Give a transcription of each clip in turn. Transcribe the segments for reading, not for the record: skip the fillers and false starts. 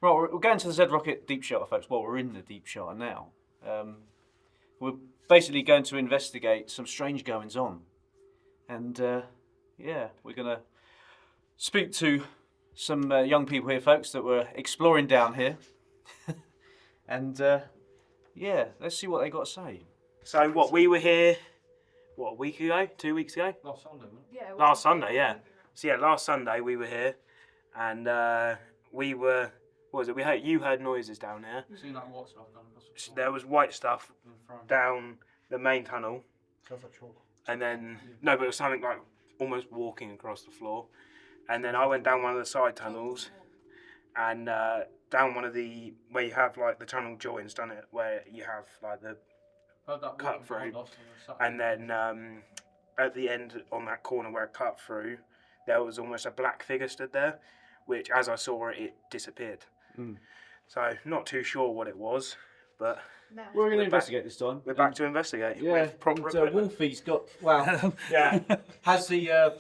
Right, we're going to the Z Rocket deep shelter, folks. Well, we're in the deep shelter now. We're basically going to investigate some strange goings on. And yeah, we're going to speak to some young people here, folks, that were exploring down here. And yeah, let's see what they got to say. So what, we were here, what, a week ago? 2 weeks ago? Last Sunday, wasn't it? Yeah. Last Sunday, yeah. So yeah, last Sunday we were here, and we were, what was it, you heard noises down here. You seen that white stuff down There was white stuff down the main tunnel, Sounds like chalk. and then, no, but it was something like almost walking across the floor. And then I went down one of the side tunnels, and down one of the, where you have like the tunnel joints, done it, where you have like the cut through. And then at the end on that corner where it cut through, there was almost a black figure stood there, which as I saw it, it disappeared. So not too sure what it was, but No. We're going to investigate this time. we're back to investigate. Yeah, With proper and, equipment. Wolfie's got, well, Yeah, has the,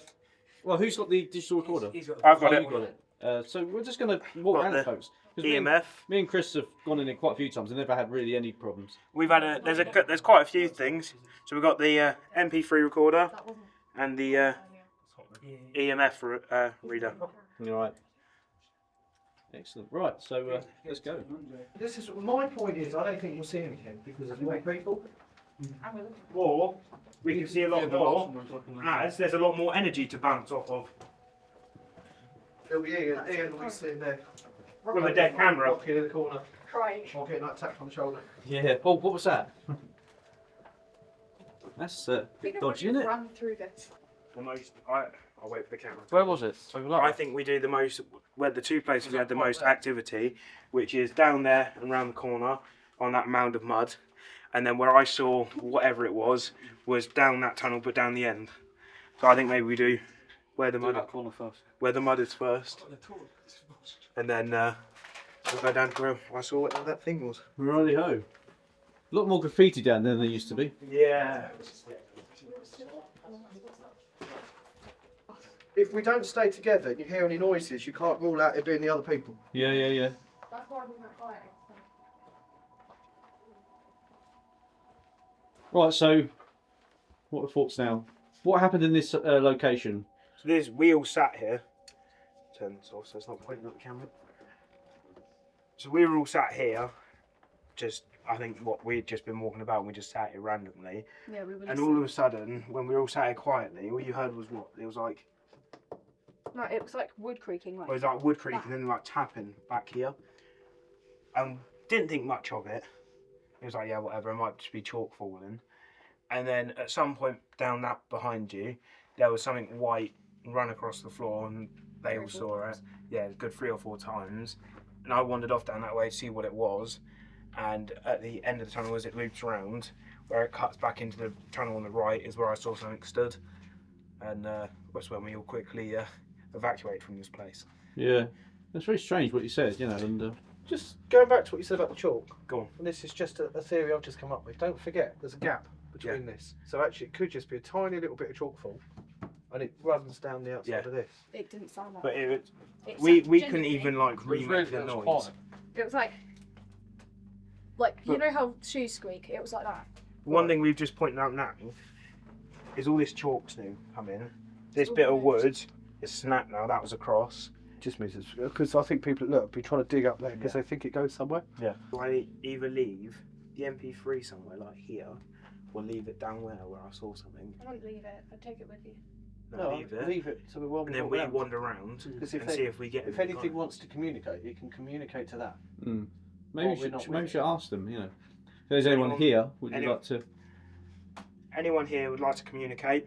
well, who's got the digital recorder? I've got Oh, it. you got it. So we're just going to walk Got around, the folks. 'Cause EMF. Me and Chris have gone in quite a few times and never had really any problems. We've had there's quite a few things. So we've got the MP3 recorder That wasn't. and the EMF reader. All right. Excellent. Right, so let's go. This is my point is I don't think we'll see anything because there's more people. Or we can see a lot more as there's a lot more energy to bounce off of. There'll be Ian will be sitting there With a dead camera. rocking in the corner Crying. or getting like tapped on the shoulder. Yeah. Oh, what was that? That's a bit dodgy, isn't it? Run through this. I'll wait for the camera. Where was it? I think we do the most, where the two places we had the most activity, which is down there and round the corner on that mound of mud. And then where I saw whatever it was down that tunnel but down the end. So I think maybe we do where the mud, corner first. where the mud is first. And then we'll go down to where I saw whatever that thing was. Righty-ho. A lot more graffiti down there than there used to be. Yeah. If we don't stay together and you hear any noises, you can't rule out it being the other people. Yeah, yeah, yeah. That's why we weren't fighting. Right, so what are thoughts now? What happened in this location? So we all sat here. Turn this off so it's not pointing at the camera. So we were all sat here, I think we'd just been walking about and we just sat here randomly. Yeah, we were. And all of a sudden, when we were all sat here quietly, all you heard was what? It was like No, it was like wood creaking. Like. it was like wood creak and then like tapping back here. And didn't think much of it. It was like, yeah, whatever, it might just be chalk falling. And then at some point down that behind you, there was something white run across the floor and they all saw it. Yeah, a good 3 or 4 times. And I wandered off down that way to see what it was. And at the end of the tunnel, as it loops around, where it cuts back into the tunnel on the right, is where I saw something stood. And that's when we all quickly evacuate from this place. Yeah, that's very strange what you said, you know, and Just going back to what you said about the chalk, Go on. and this is just a theory I've just come up with. Don't forget, there's a gap between this. So actually it could just be a tiny little bit of chalk fall and it runs down the outside of this. It didn't sound like. But It we sounded couldn't genuinely- even like remake the noise. It was like you know how shoes squeak. It was like that. One thing we've just pointed out now is all this chalk's new come in. This bit of wood is snapped now. That was a cross. Just means it's because I think people be trying to dig up there because they think it goes somewhere. Yeah. I either leave the MP3 somewhere like here, or leave it down where I saw something. I wouldn't leave it. I'd take it with you. No, leave it. Leave it so we And then we wander around Because and see if we get. if anything wants to communicate, it can communicate to that. maybe we should ask them, you know. If there's anyone here, would you like to... Anyone here would like to communicate,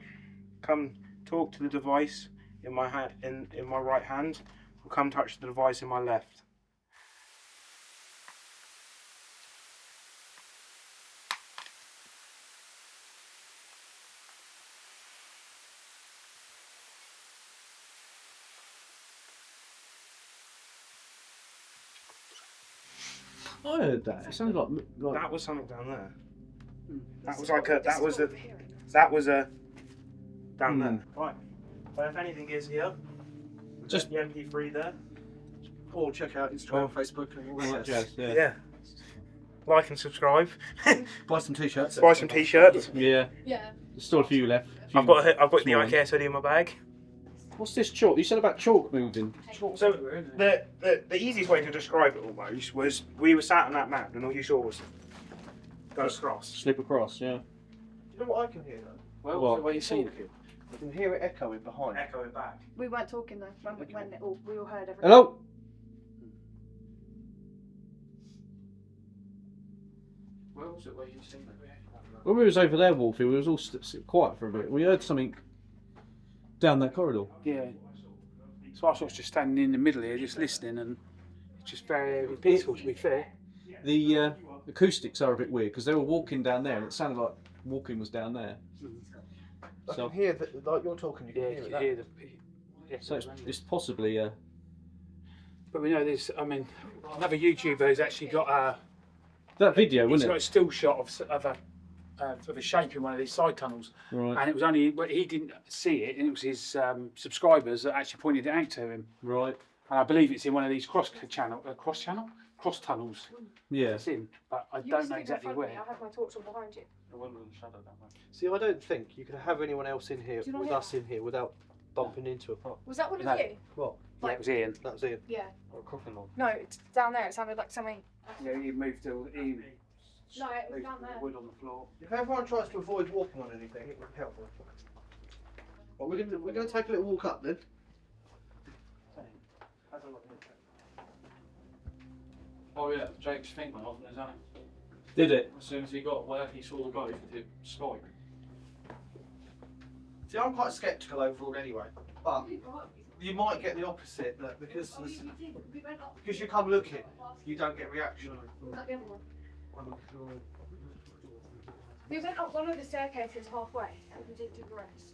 come talk to the device in my hand, in my right hand, or come touch the device in my left. I heard that. It sounded like That was something down there. That was This like a. is That was a. what we're hearing. That was a. Down there. Right. But if anything is here, Just- the MP3 there. Or check out Instagram, Facebook, and all that jazz. Yeah. Like and subscribe. Buy some t-shirts. Buy some t-shirts. Yeah. Yeah. There's still a few left. I've got the small ones. IKEA hoodie in my bag. What's this chalk? You said about chalk moving. So the easiest way to describe it almost was we were sat on that map and all you saw was go across. Slip across, yeah. Do you know what I can hear though? Well, What? what are you seeing? I can hear it echoing behind. Echoing back. We weren't talking though when we all heard everything. Hello? Where was it? Where you seeing it? When we was over there, Wolfie, we was all quiet for a bit. We heard something down that corridor. Yeah. So I was just standing in the middle here, just listening, and it's just very peaceful. To be fair. The acoustics are a bit weird because they were walking down there and it sounded like walking was down there. I So, can hear that, like you're talking, you can Yeah, hear you it. can hear the. Yeah, so it's possibly But we know there's. I mean, another YouTuber has actually got that video, he's wasn't got a it? still shot of a shape in one of these side tunnels, Right, and it was only he didn't see it, and it was his subscribers that actually pointed it out to him. right. And I believe it's in one of these cross tunnels. Yeah. It's in, but I You were don't know sitting in exactly front of me, where. I had my torch on behind you. See, I don't think you can have anyone else in here Do you not with hear us in here without bumping into a pop. Was that one of No. you? What? Yeah, it was Ian. That was Ian. Yeah. Or a coffin log. No, it's down there. It sounded like something. Yeah, he moved the No, it was down there. wood on the floor. If everyone tries to avoid walking on anything, it would help. Well, we're going to take a little walk up then. Oh yeah, Jake's thing went off, isn't it? Did it? As soon as he got where he saw the guy with Skype. See, I'm quite sceptical overall anyway, but you might get the opposite that because you come looking, you don't get reaction. We went up one of the staircases halfway and we didn't do the rest.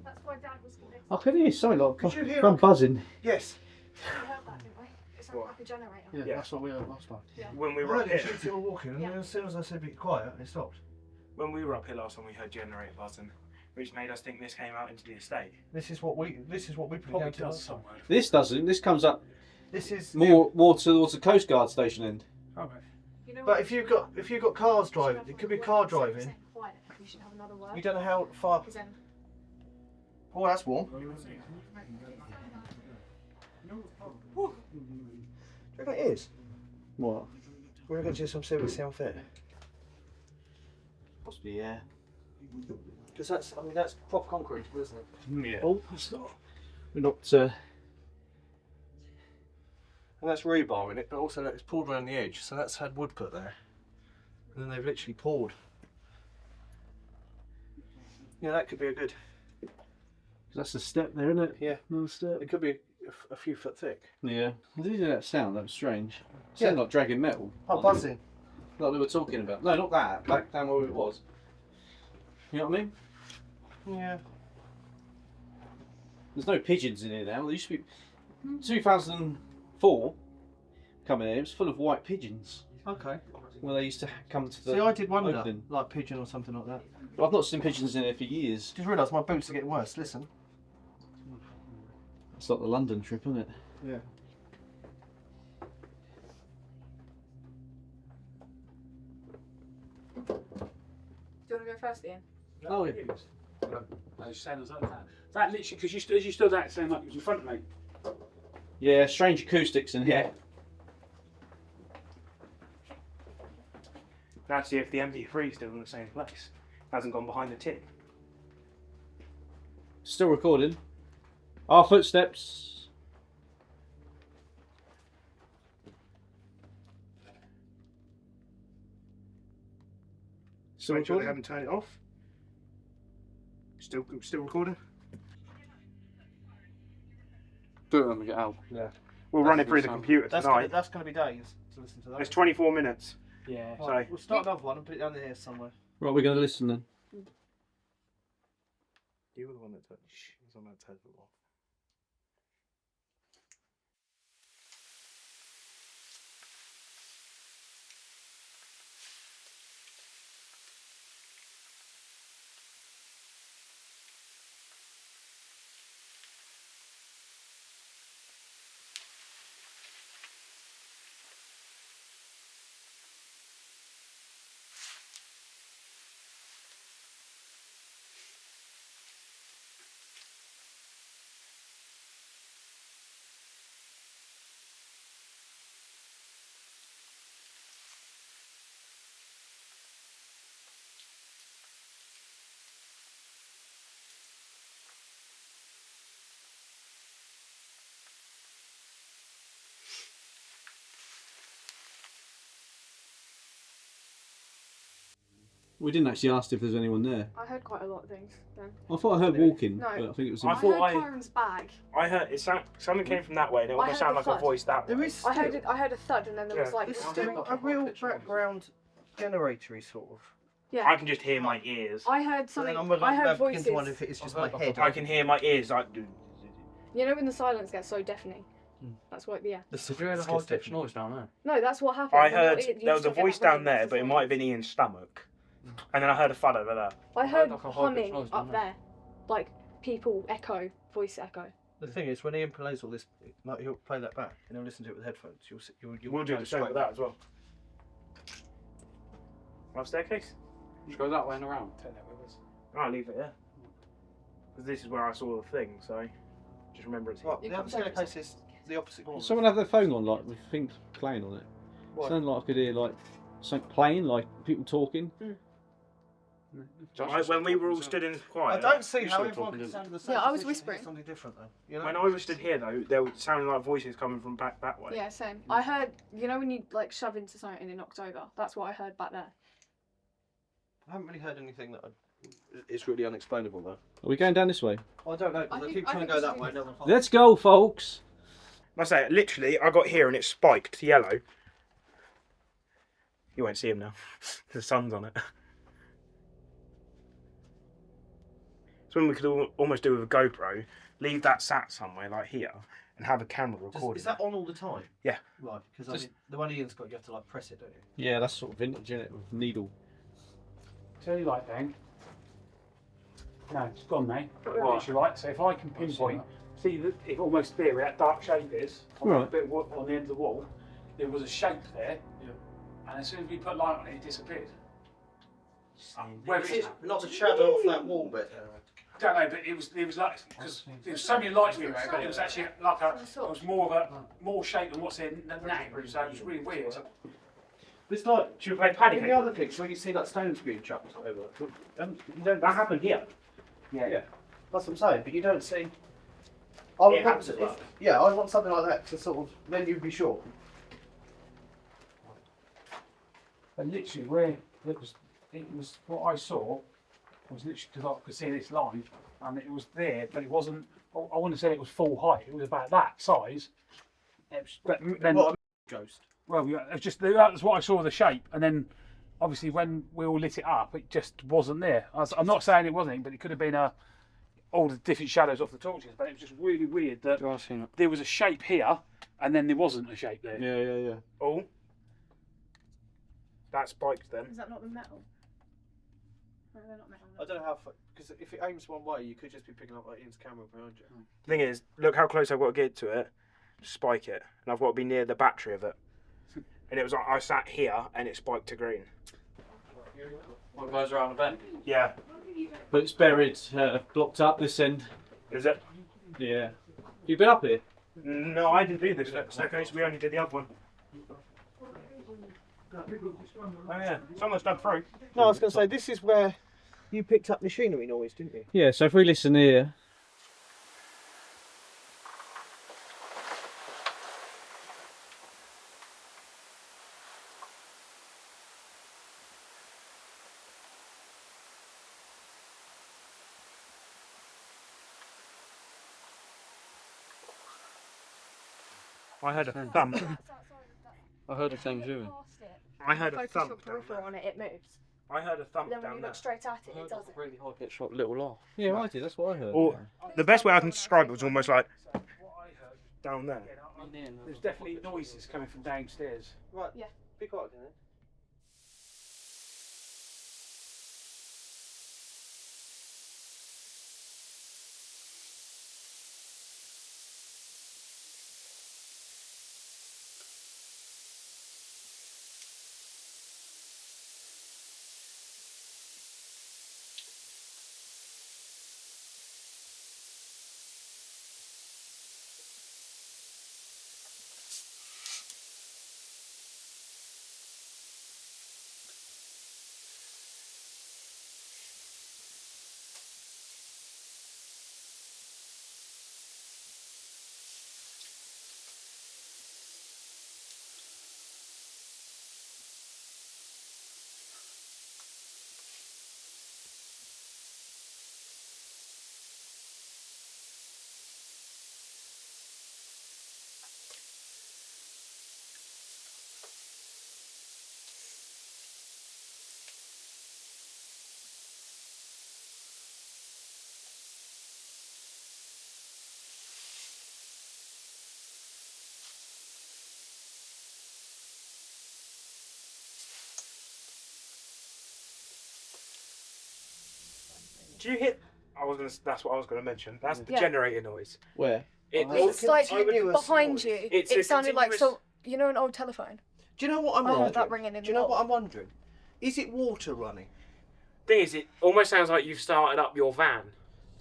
That's why Dad was convinced. I could hear something like Could you hear some it? buzzing. Yes. We heard that, didn't we? It sounded like a generator. Yeah, Yeah. that's what we heard last time. When we I were up heard here, it, people walking, and Yeah. as soon as I said be quiet, it stopped. when we were up here last time, we heard generator buzzing, which made us think this came out into the estate. This is what we put Probably down to does last time. somewhere. This doesn't. This comes up This is more towards the Coast Guard station end. Okay. You know But what? if you've got cars You should driving, have it could be one car word, driving. say quiet. We should have another word. You don't know how far. Because then Oh, that's warm. Do you reckon it is? What? We're going to do some serious sound fit. Possibly, yeah. Because that's proper concrete, isn't it? Yeah. Oh, it's not. We're not. And that's rebar in it, but also it's poured around the edge, so that's had wood put there. And then they've literally poured. Yeah, that could be a good. That's a step there, isn't it? Yeah. Another step. It could be a few foot thick. Yeah. Did you hear that sound? That was strange. It Yeah. sounded like dragging metal. Oh, buzzing. Like they were talking about. No, not that. Back down where it was. You know what I mean? Yeah. There's no pigeons in here now. There used to be 2004 coming in. It was full of white pigeons. Okay. Where they used to come to the. See, I did wonder, opening. like pigeon or something like that. But I've not seen pigeons in here for years. Just realised my boots are getting worse. Listen. It's like the London trip, isn't it? Yeah. do you want to go first, Ian? Oh yeah. I was saying like that. That literally, because as you stood that, saying like it was in front of me. Yeah, strange acoustics in here. Now see if the MP3 is still in the same place. Hasn't gone behind the tip. Still recording. Our footsteps. Still Make sure they recording? haven't turned it off. Still recording. Do it when we get out. Yeah. We'll run it That's through the good computer tonight. That's going to be days to listen to that. There's 24 minutes. Yeah. So- Right, we'll start another one and put it down here somewhere. Right, we're going to listen then. You were the one that touched. It was on that table. We didn't actually ask if there's anyone there. I heard quite a lot of things then. I thought I heard walking, No. but I think it was. I I thought heard I- Kyron's bag. I heard something came from that way, and it I almost heard sounded the like a thud. voice that way. There is I heard still- it. I heard a thud, and then there was Yeah. like. There's this- still a real background generatory sort of. Yeah. I can just hear my ears. I heard So something. then I'm I heard beginning voices. to wonder if it is just my head. I can hear my ears like. You know when the silence gets so deafening. That's what. Yeah. The You heard a high pitched noise down there. No, that's what happened. I When heard you there was a just get voice that ringing, down there, that's but it the might have been Ian's stomach. And then I heard a thud over there. I heard like a high-pitched humming noise, up didn't there, like people echo, voice echo. The thing is, when Ian plays all this, like he'll play that back and he'll listen to it with headphones. You'll We'll do go the same straight with that as well. My staircase? Just go that way and around. Take that with us. I'll leave it here. Because this is where I saw the thing, so just remember it's here. Right, the other staircase is the opposite corner. Someone have their phone on, like with things playing on it. Why? Sounded like I could hear like something playing, like people talking. When we were all stood in quiet. I don't see you how saw everyone talking, can didn't sound the same. Yeah, I was position and hear whispering. Something different though. You know? When I was stood here though, there were sounding like voices coming from back that way. Yeah, same. I heard. You know when you like shove into something and it knocks over. That's what I heard back there. I haven't really heard anything that is really unexplainable though. Are we going down this way? I don't know. 'Cause I I think- keep I trying to think go it's that way. really No one finds Let's go, folks. I say, literally, I got here and it spiked yellow. You won't see him now. The sun's on it. It's when we could almost do with a GoPro, leave that sat somewhere like here, and have a camera recording. Is that on all the time? Yeah. Right, because I Just- mean, the one Ian's got, you have to like press it, don't you? Yeah, that's sort of vintage, isn't it? With needle. Tell you like then. No, it's gone now. Right. Literally right. So if I can pinpoint, see that it almost there where that dark shape is, on Right. that bit of wood on the end of the wall, there was a shape there, and as soon as we put light on it, it disappeared. Whether Is it's, it not the shadow off that wall bit? don't know, but it was like because there was so many lights being around, but it was actually like it was more of more shape than what's in now. So it was really weird. It's like Should we play paddy in the cake? other things where you see that stones being chucked over. That happened here. Yeah, that's what I'm saying. But you don't see. I would It want happens to, as well. yeah, I want something like that to sort of. Then you'd be sure. And literally where it was what I saw was literally because I could see this line, and it was there, but it wasn't. I wouldn't say it was full height. It was about that size. It was, but then, What a ghost. well, it was just that's what I saw the shape, and then obviously when we all lit it up, it just wasn't there. I'm not saying it wasn't, but it could have been all the different shadows off the torches. But it was just really weird that You are seeing it. there was a shape here, and then there wasn't a shape there. Yeah. Oh. That spiked then. Is that not the metal? No, they're not metal. I don't know how, because if it aims one way, you could just be picking up like Ian's camera behind you. Thing is, look how close I've got to get to it, spike it, and I've got to be near the battery of it. And it was like I sat here and it spiked to green. What goes around the bend? Yeah. But it's buried, blocked up this end. Is it? Yeah. You been up here? No, I didn't do this staircase. We only did the other one. Oh yeah, someone's dug through. No, I was going to say, this is where you picked up machinery noise, didn't you? Yeah. So if we listen here. I heard a thump. I heard the same as you. I heard a Focus thump your down peripheral there. on it, it moves. I heard a thump Then when down you there. look straight at it, I it heard doesn't. a really high pitched like little laugh. Yeah, I did. That's what I heard. Or the best way I can describe it was almost like So what I heard, down there. there's definitely noises coming from downstairs. Right, Yeah. be quiet then. Do you hear? That's what I was gonna mention. That's the Yeah. generator noise. Where? It's like continuous behind noise. you. It's It a sounded like continuous- you know, an old telephone. Do you know what I'm I heard wondering? that ringing in Do you the know what wall. I'm wondering? Is it water running? Thing is, it almost sounds like you've started up your van.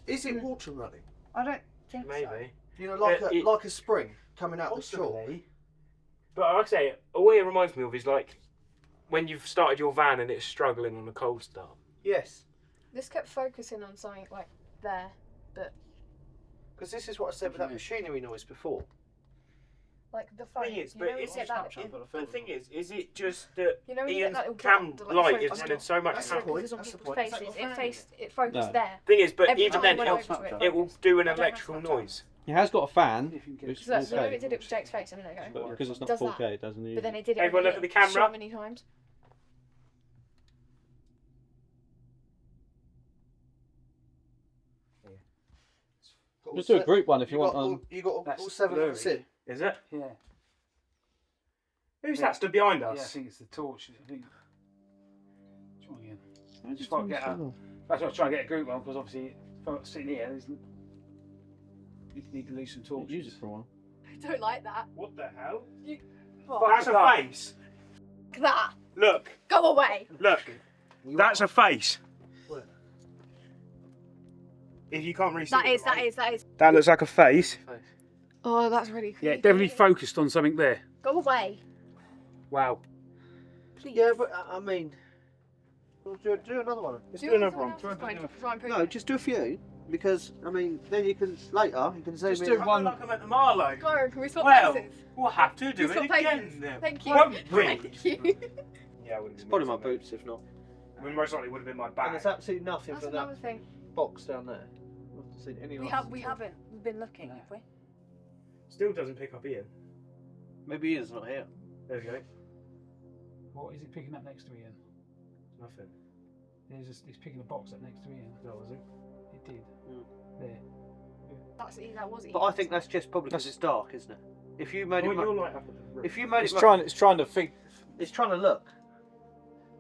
Is it water running? I don't think so. Maybe. You know, like it- like a spring coming out of the chalk. Possibly. But like I say, all it reminds me of is like when you've started your van and it's struggling on a cold start. Yes, This kept focusing on something like there, but because this is what I said with that machinery noise before. like the phone. Thing is, you but know, when it's you get that, the thing is it just that you know, when you Ian's get that little cam the, light focus is running so much That's time. the point. focus on That's the people's point. Is that faces. your It fan? focused No. there. Thing is, but Every even time then I went it, over to it will focused. do an I don't electrical know. noise. It has got a fan, If you can which get So that, is you know, 4K, it did it with Jake's face a minute ago. but because it's not Does 4K, that. it doesn't use But then it. it did it Everyone look at the camera. so many times. Got all Just do a se- group one if you got want. all, you got all That's 7 of us blurry. in. Is it? Yeah. Who's that stood behind Yeah, I us? think it's the torch. I think. Try again. How do Just you like get turn a- this That's why I was trying to get a group one because obviously, if I'm sitting here, you need to lose some on? torches. Use it for a while. I don't like that. What the hell? What? That's a face. Like that. Look, Go away. look. That's a face. Where? If you can't really see That it, is. That looks like a face. Oh, that's really creepy. Yeah, definitely focused on something there. Go away, Wow. please. Yeah, but I mean, we'll do another one. Let's do another one. No, just do a few because I mean, then you can later you can zoom Just in. do I one. feel like I'm at the Marlow. Go, can we swap Well, places? we'll have to do Can we it swap again places? then. Thank you. Won't we? Thank you. Yeah, It's probably my boots if not. Most likely would have been my And bag. there's absolutely nothing That's for another that thing. box down there. I haven't seen any We lights we at all. haven't been looking, have we? Still doesn't pick up Ian. Maybe Ian's not here. There we go. What is it picking up next to Ian? Nothing. It's picking a box up next to Ian. No, was it? It did. There. That was. But I think that's just probably because it's dark, isn't it? If you made Point it, your light up at the roof. if you made It's it, trying to think. it's trying to look.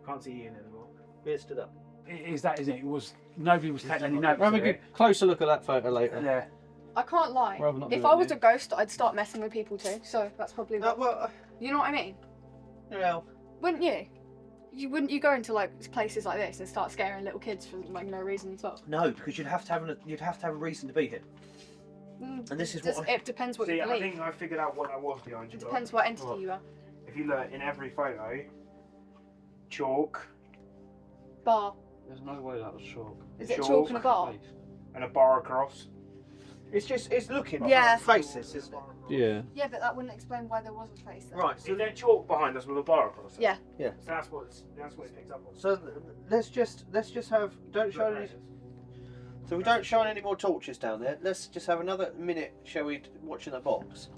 Can't see Ian anymore. It stood up. It is that, isn't it? It was nobody was taking any notes. We'll have a of good it. closer look at that photo later. Yeah. I can't lie. Rather not If do I it was now. a ghost, I'd start messing with people too. So that's probably No, what. well, You know what I mean? yeah. Wouldn't you? Wouldn't you go into like places like this and start scaring little kids for like no reason at all? No, because you'd have to have a reason to be here. And this is what It depends what See, you I believe. think I figured out what that was behind you. It lot. depends what entity you are. If you look in every photo, chalk Bar. There's no way that was chalk. Is it Chalk. chalk and a bar? and a bar across. it's looking. Yeah. Like faces, isn't it? Yeah. Yeah, but that wouldn't explain why there was a face there. Right. So there's chalk behind us with a bar across it. Yeah. Yeah. So that's what it picks up on. So let's just have don't shine any. So we don't shine any more torches down there. Let's just have another minute, shall we, watching the box.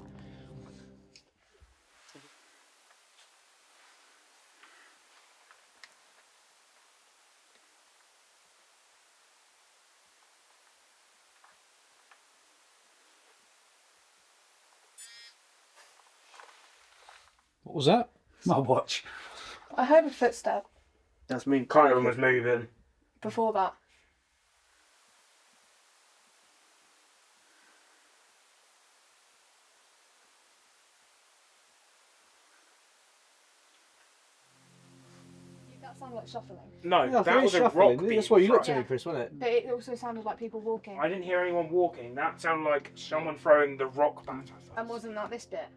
What was that? My watch. I heard a footstep That's mean. Kyron was moving. before that. That sounded like shuffling. No, Yeah, I thought that it was a shuffling. rock being That's what you looked thrown. at me, Chris, wasn't it? But it also sounded like people walking. I didn't hear anyone walking. That sounded like someone throwing the rock back at us. And wasn't that this bit?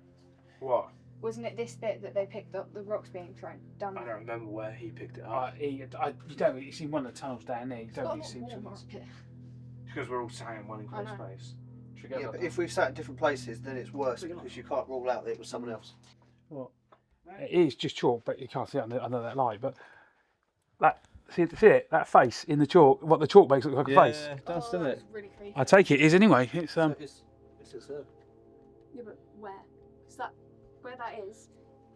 What? Wasn't it this bit that they picked up the rocks being thrown down I there? don't remember where he picked it up. You don't really see one of the tunnels down there. You It's don't got a really lot see warmer them. up here. Because we're all sat in one I enclosed know. space. Should we go Yeah, back but there? if we've sat in different places, then it's worse because you can't rule out that it was someone else. It is just chalk, but you can't see it under that light. But that see it, that face in the chalk. What the chalk makes look like a face. Yeah, it does, Oh, doesn't it? that's really creepy. I take it is anyway. It's So it's Yeah, but where? Is that where that is?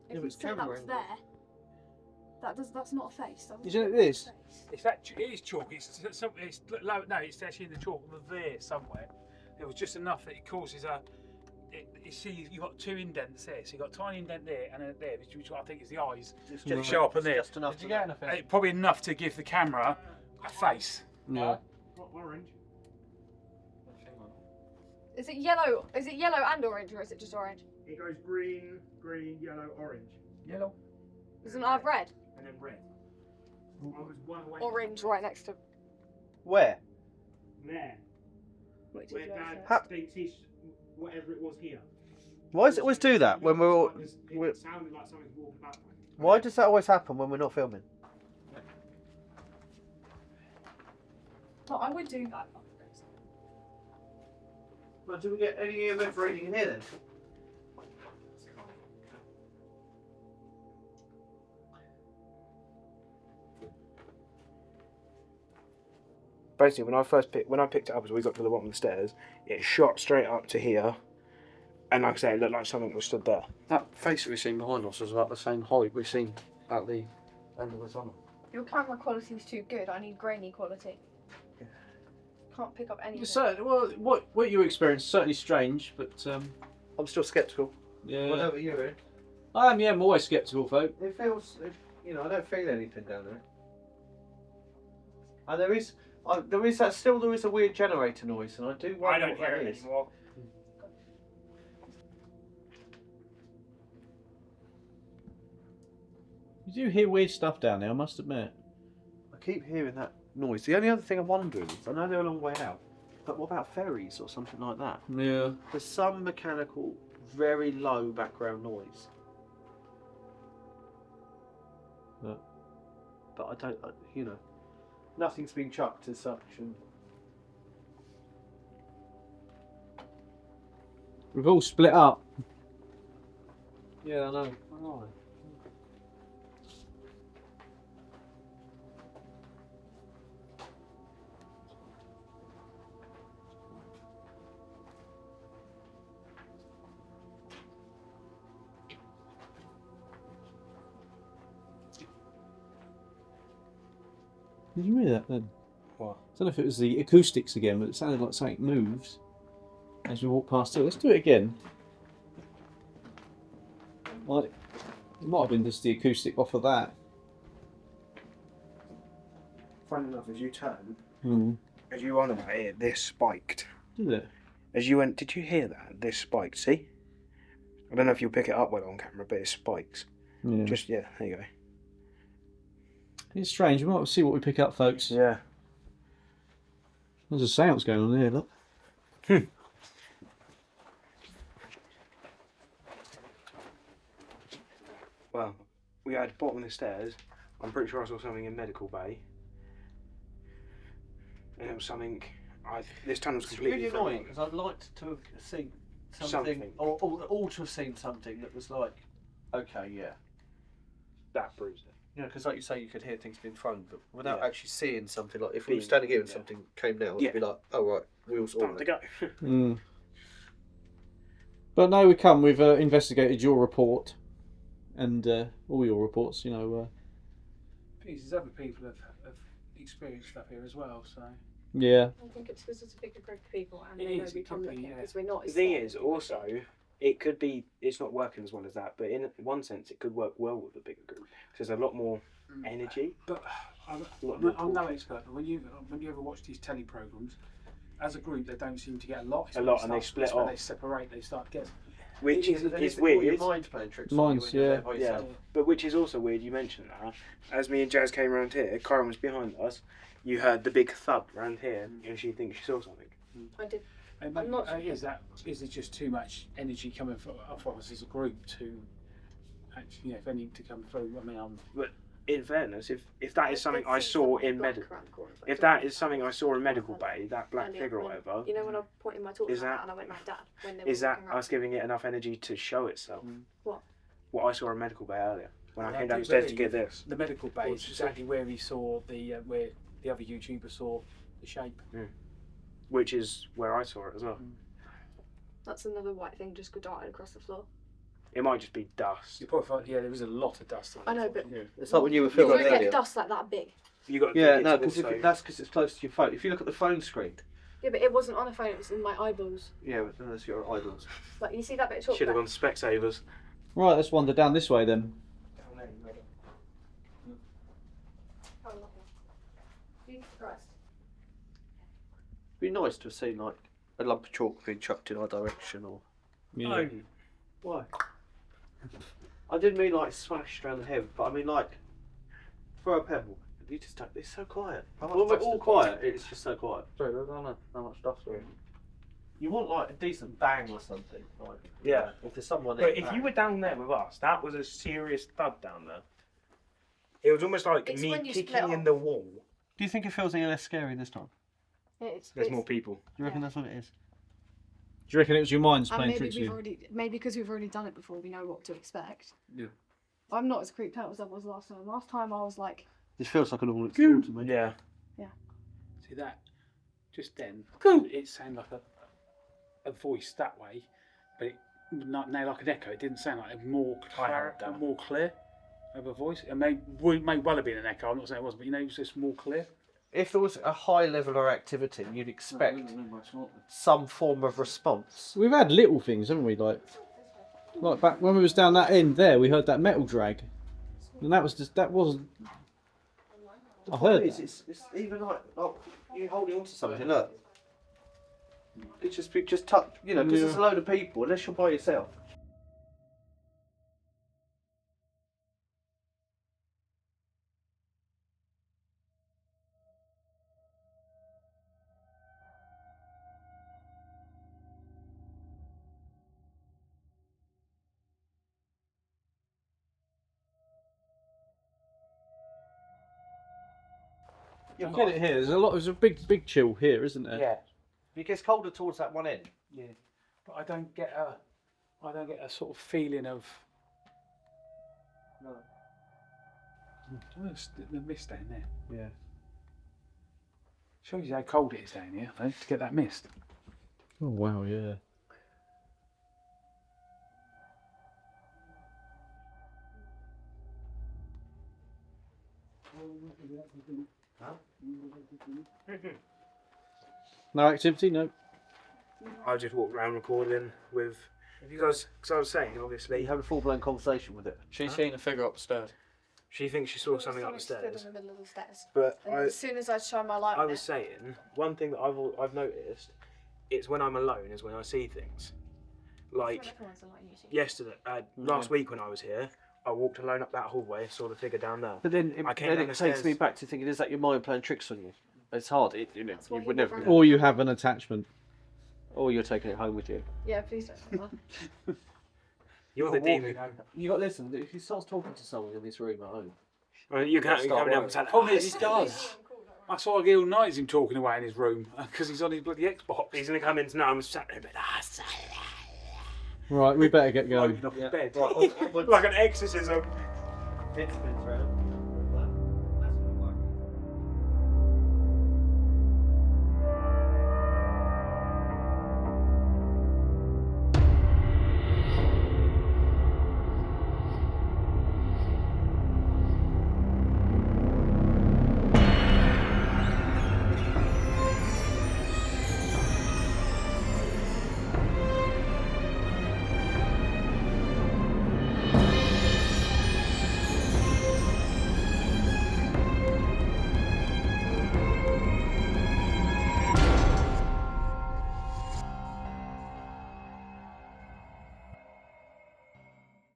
If Yeah, you but it's said that camera was angle. there, that's not a face. That Isn't it not a this? face. It's that it is chalk. It's actually in the chalk there somewhere. There was just enough that it causes a. You see, you've got two indents there. So you've got a tiny indent there and there, which I think is the eyes. It's Show up in there. just enough to Probably enough to give the camera a face. Yeah. Orange. Is it yellow? Is it yellow and orange, or is it just orange? It goes green, yellow, orange, Yellow. Doesn't it have red? and then red. I was one away. Orange right next to. Where? There. Which Where is Dad Ha- thinks he's whatever it was here. Why does it always do that when we're all? It sounded like something walking back. Why does that always happen when we're not filming? No, I would do that. Well, do we get any EMF reading in here then? Basically, when I picked it up as we got to the bottom of the stairs, it shot straight up to here, and like I say, it looked like something was stood there. That face that we've seen behind us was about the same height we've seen at the end of the tunnel. Your camera quality is too good. I need grainy quality. Can't pick up anything. Well, what you experienced is certainly strange, but I'm still sceptical. yeah. Whatever you're in. I am, yeah, I'm always sceptical, folk. It feels, you know, I don't feel anything down there. And there is a weird generator noise, and I do wonder what that is. anymore. You do hear weird stuff down there, I must admit. I keep hearing that noise. The only other thing I'm wondering is, I know they're a long way out, but what about ferries or something like that? Yeah. There's some mechanical, very low background noise. Yeah. But I don't, you know, nothing's been chucked as such. And We've all split up. yeah, I know. Did you hear that then? What? I don't know if it was the acoustics again, but it sounded like something moves as we walk past it. Let's do it again. It might have been just the acoustic off of that. Funny enough, as you turn, Hmm. as you on about it, this spiked. Did it? As you went, did you hear that? This spiked. See? I don't know if you'll pick it up well on camera, but it spikes. Yeah. Just there you go. It's strange. We might see what we pick up, folks. Yeah. There's a seance going on here, look. Well, we had bottom of the stairs. I'm pretty sure I saw something in medical bay. And it was something. This tunnel's It's completely really frozen. annoying because I'd like to have seen Something. or to have seen something that was like, okay, yeah. That proves it. You know, because like you say, you could hear things being thrown, but without Yeah. actually seeing something, like if we were Being- standing here and yeah. something came down, Yeah. it'd be like, oh right, wheels all Time to go. Mm. But no, we've investigated your report and all your reports, you know. There's other people have experienced stuff here as well, so. Yeah. I think it's because it's a bigger group of people and It they know is, we it come could be, looking yeah. because we're not. The as thing scared is, as people also, think. it could be, it's not working as well as that, but in one sense, it could work well with a bigger group. Because there's a lot more energy. But I'm lot more no talk. expert, but when you ever watch these telly programs, as a group they don't seem to get a lot. A lot, and they split it's when off. They separate. They start to get. Which is Your weird. mind playing tricks. Mine's, on you when you're yeah. there by Yeah, yourself. but which is also weird, you mentioned that. As me and Jazz came around here, Karen was behind us, you heard the big thud around here, and she thinks she saw something. I did. And I'm not sure. is it just too much energy coming off of us as a group to actually, you know, if any to come through? I mean, In fairness, if that is something I did see saw something in black medical, around the corner, but if I that don't is something I saw in medical know. bay, that black Earlier figure or when- whatever, You know when I pointed my torch Is like that- that and I went like Dad when they were is that walking around. us giving it enough energy to show itself? What? What I saw in medical bay earlier when I Yeah, I came do downstairs to believe get this. the medical What base did you is say? exactly where he saw where the other YouTuber saw the shape. Which is where I saw it as well. That's another white thing just darted across the floor. It might just be dust. You probably find, yeah, there was a lot of dust. I know, but It's like when you were you filming don't get earlier. dust like that big. You got to Yeah, think no, it's because also- that's because it's close to your phone. If you look at the phone screen, Yeah, but it wasn't on a phone. It was in my eyeballs. yeah, but that's your eyeballs. Like you see that bit of chalk should have there? gone Specsavers. Right, let's wander down this way then. Oh, lovely. Jesus Christ. It'd be nice to have seen like a lump of chalk being chucked in our direction, or Yeah. Oh, why? I didn't mean like smashed around the head, but I mean like throw a pebble. You just don't. It's so quiet. When we're all quiet, it's just so quiet. Sorry, I don't know how much stuff's there. You want like a decent bang or something. Like, yeah. if there's someone But there. if you were down there with us, that was a serious thud down there. It was almost like It's me when you split kicking in up. the wall. Do you think it feels any less scary this time? There's more people. Do you reckon that's what it is? Do you reckon it was your mind's And playing maybe tricks with we've you? already, maybe because we've already done it before, we know what to expect. Yeah. I'm not as creeped out as I was last time. Last time I was like, This feels like an all explored to me. Yeah. See that? Just then, it sounded like a voice that way, but it not now like an echo. It didn't sound like a more clear of a voice. It may well have been an echo. I'm not saying it wasn't, but it was just more clear. If there was a high level of activity, you'd expect some form of response. We've had little things, haven't we? Like back when we was down that end there, we heard that metal drag, and that wasn't. I heard that. It's even like you holding on to something. Look, it's just touch. You know, because there's a load of people. Unless you're by yourself. You get it here. There's a big chill here, isn't there? Yeah. It gets colder towards that one end. Yeah, but I don't get a sort of feeling of. No. Oh, it's the mist down there. Yeah. Shows you how cold it is down here, though, to get that mist. Oh wow, yeah. No activity, no. I just walked around recording with you guys, because I was saying, You obviously, have a full blown conversation with it. She's seen a figure upstairs. she thinks she saw something up the stood stairs. in the middle of the stairs. But And as soon as I shine my light I on was it, saying, one thing that I've noticed, it's when I'm alone is when I see things. Like everyone's a light using. yesterday, last week when I was here, I walked alone up that hallway, saw the figure down there. But then I came it down the takes me stairs. back to thinking: is that your mind playing tricks on you? It's hard. You what would he never. would Know. Or you have an attachment. Or you're taking it home with you. Yeah, please don't. You're the demon. You got listen. If he starts talking to someone in this room at home, Well, you can't Start down worrying. and Oh, yes, he does. I saw a all night him talking away in his room because he's on his bloody Xbox. He's gonna come in tonight. I'm sat there, but Right, we better get going. off bed Right, like an exorcism. Head spins round.